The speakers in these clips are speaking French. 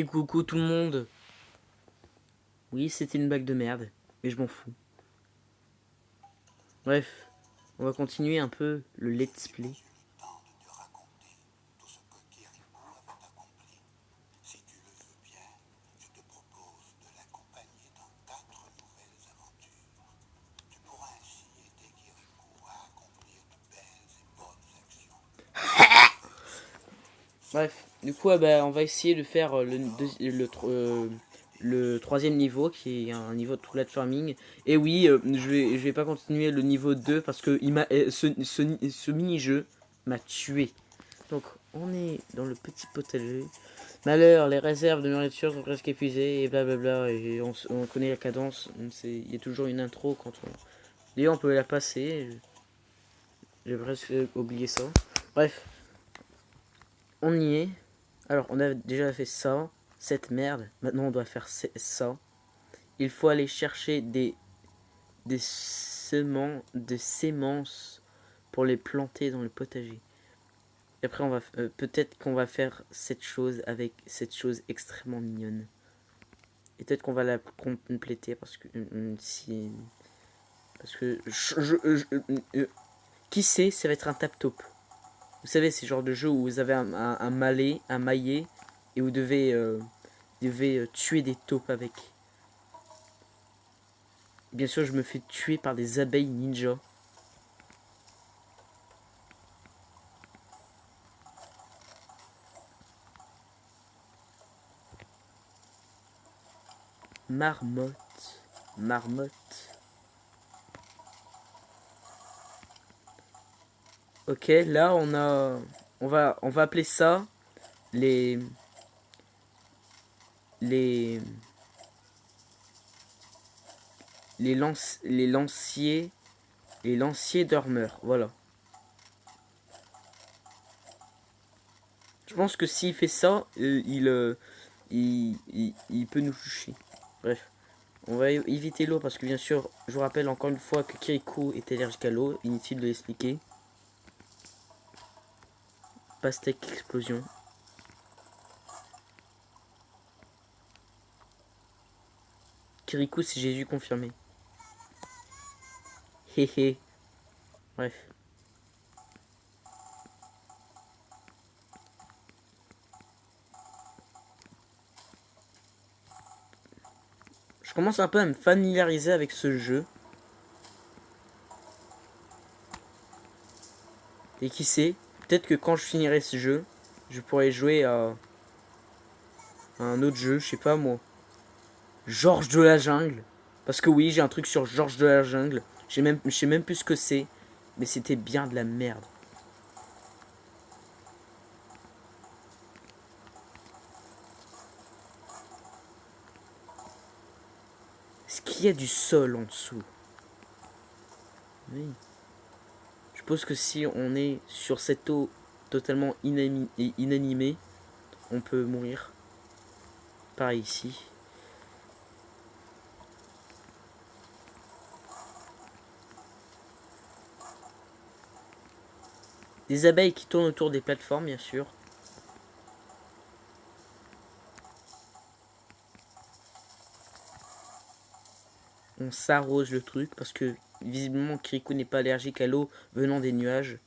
Coucou tout le monde. Oui, c'était une blague de merde, mais je m'en fous. Bref, on va continuer un peu le let's play. Bref, du coup, on va essayer de faire le troisième niveau, qui est un niveau de platforming. Et oui, je vais pas continuer le niveau 2 parce que ce mini-jeu m'a tué. Donc, on est dans le petit potager. Malheur, les réserves de nourriture sont presque épuisées et blablabla. Et on connaît la cadence. Il y a toujours une intro quand on. D'ailleurs, on peut la passer. J'ai presque oublié ça. Bref, on y est. Alors, on a déjà fait ça, cette merde. Maintenant, on doit faire ça. Il faut aller chercher des sémences pour les planter dans le potager. Et après, peut-être qu'on va faire cette chose avec cette chose extrêmement mignonne. Et peut-être qu'on va la compléter parce que si parce que qui sait, ça va être un tap-top. Vous savez, c'est le genre de jeu où vous avez un maillet et vous devez tuer des taupes avec. Bien sûr, je me fais tuer par des abeilles ninja. Marmotte. Ok, là on va appeler ça les les les lanciers dormeurs. Voilà. Je pense que s'il fait ça, il peut nous toucher. Bref. On va éviter l'eau parce que bien sûr, je vous rappelle encore une fois que Kirikou est allergique à l'eau. Inutile de l'expliquer. Pastèque explosion. Kirikou, c'est Jésus confirmé. Héhé. Bref. Je commence un peu à me familiariser avec ce jeu. Et qui sait, peut-être que quand je finirai ce jeu, je pourrai jouer à un autre jeu, je sais pas moi. Georges de la jungle. Parce que oui, j'ai un truc sur Georges de la jungle. Je sais même plus ce que c'est. Mais c'était bien de la merde. Est-ce qu'il y a du sol en dessous? Oui. Je suppose que si on est sur cette eau totalement inanimée, on peut mourir. Pareil ici. Des abeilles qui tournent autour des plateformes, bien sûr. On s'arrose le truc parce que visiblement Kirikou n'est pas allergique à l'eau venant des nuages.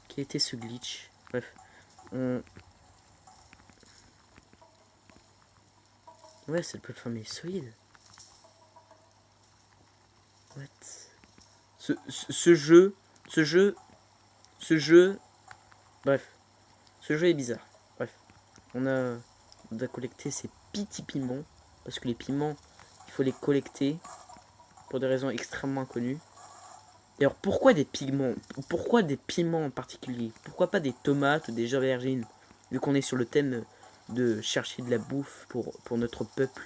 Quel était ce glitch? Bref. Ouais, cette plateforme est solide. What? Ce jeu... Bref. Ce jeu est bizarre. Bref. On a collecté ces petits piments. Parce que les piments, il faut les collecter. Pour des raisons extrêmement inconnues. D'ailleurs, pourquoi des pigments? Pourquoi des piments en particulier? Pourquoi pas des tomates ou des aubergines? Vu qu'on est sur le thème de chercher de la bouffe pour notre peuple.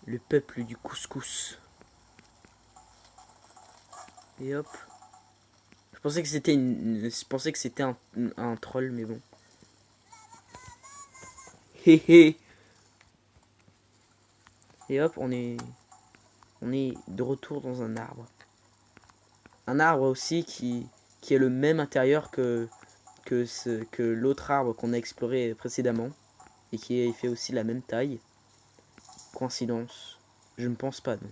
Le peuple du couscous. Et hop. Je pensais que c'était un troll, mais bon. Hé. Et hop, on est de retour dans un arbre. un arbre aussi qui est le même intérieur que l'autre arbre qu'on a exploré précédemment. Et qui fait aussi la même taille. Coïncidence? Je ne pense pas, non.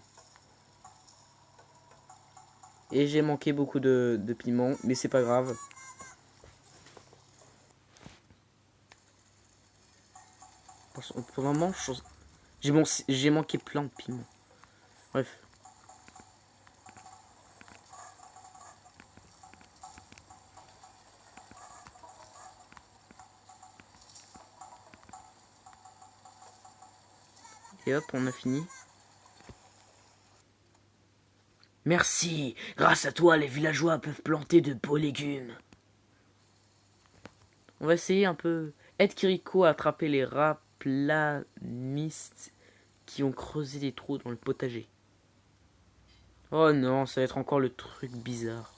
Et j'ai manqué beaucoup de piments, mais c'est pas grave. Pour le moment, j'ai manqué plein de piments. Bref. Et hop, on a fini. Merci. Grâce à toi, les villageois peuvent planter de beaux légumes. On va essayer un peu. Aide Kiriko à attraper les rats plamistes qui ont creusé des trous dans le potager. Oh non, ça va être encore le truc bizarre.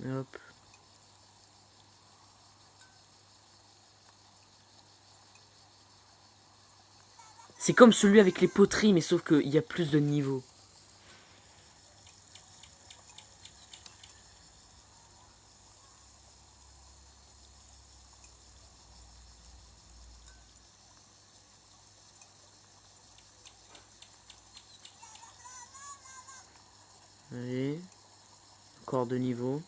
Hop. C'est comme celui avec les poteries, mais sauf qu'il y a plus de niveaux. Allez. Encore 2 niveaux.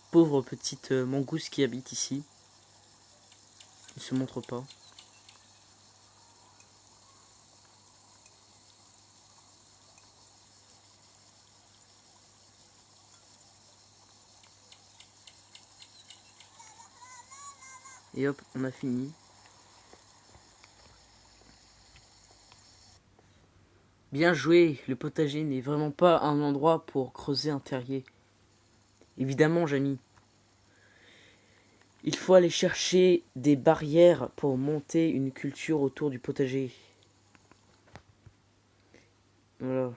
Pauvre petite mangouste qui habite ici. Il se montre pas. Et hop, on a fini. Bien joué, le potager n'est vraiment pas un endroit pour creuser un terrier. Évidemment, Jamy. Il faut aller chercher des barrières pour monter une culture autour du potager. Voilà.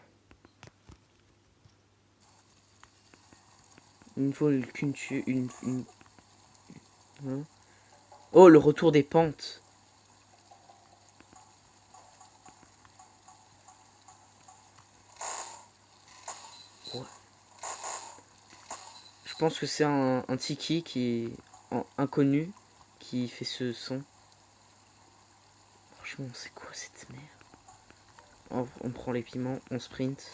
Il faut une culture... Voilà. Oh, le retour des pentes. Ouais. Je pense que c'est un tiki qui est inconnu qui fait ce son. Franchement, c'est quoi cette merde? On prend les piments, on sprint.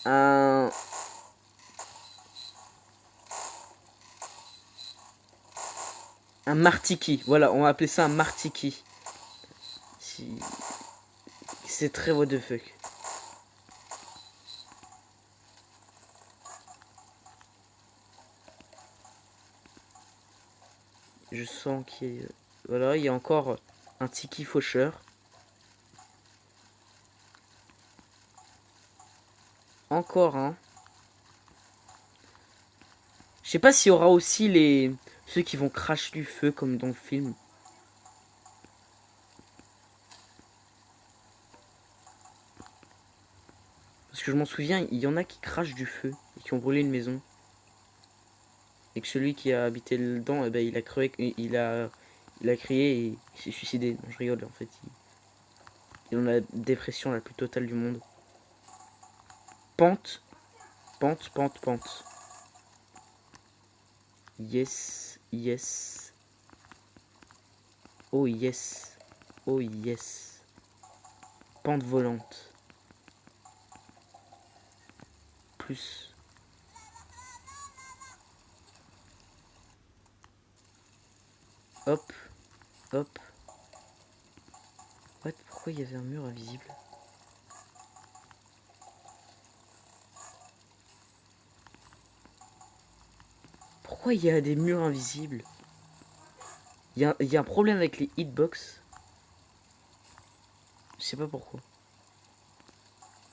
Un martiki. Voilà, on va appeler ça un martiki. C'est très what the fuck. Je sens qu'il y a... Voilà, il y a encore un tiki faucheur. Encore un. Je sais pas s'il y aura aussi ceux qui vont cracher du feu comme dans le film. Parce que je m'en souviens, il y en a qui crachent du feu et qui ont brûlé une maison. Et que celui qui a habité dedans, eh ben, il a crié et il s'est suicidé. Non, je rigole, en fait. Il a la dépression la plus totale du monde. Pente. Pente, pente, pente. Yes, yes. Oh yes. Oh yes. Pente volante. Plus. Hop. Hop. What? Pourquoi il y avait un mur invisible? Pourquoi il y a des murs invisibles? Il y a un problème avec les hitbox. Je sais pas pourquoi.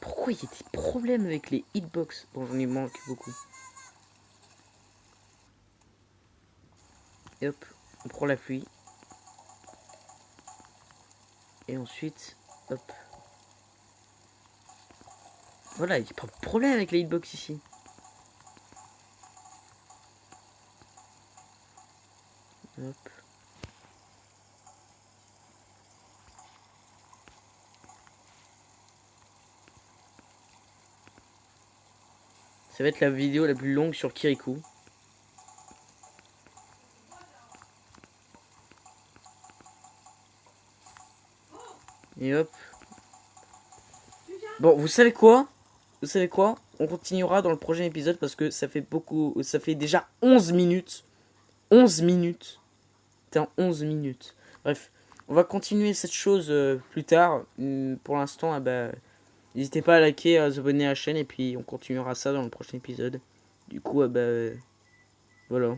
Pourquoi il y a des problèmes avec les hitbox? Bon, j'en ai manque beaucoup. Et hop, on prend la pluie. Et ensuite, hop. Voilà, il n'y a pas de problème avec les hitbox ici. Hop. Ça va être la vidéo la plus longue sur Kirikou. Et hop. Bon, vous savez quoi? Vous savez quoi? On continuera dans le prochain épisode parce que ça fait beaucoup. Ça fait déjà 11 minutes. 11 minutes. Putain, 11 minutes. Bref, on va continuer cette chose plus tard. Pour l'instant, ah bah, n'hésitez pas à liker, à vous abonner à la chaîne et puis on continuera ça dans le prochain épisode. Du coup, ah bah, voilà.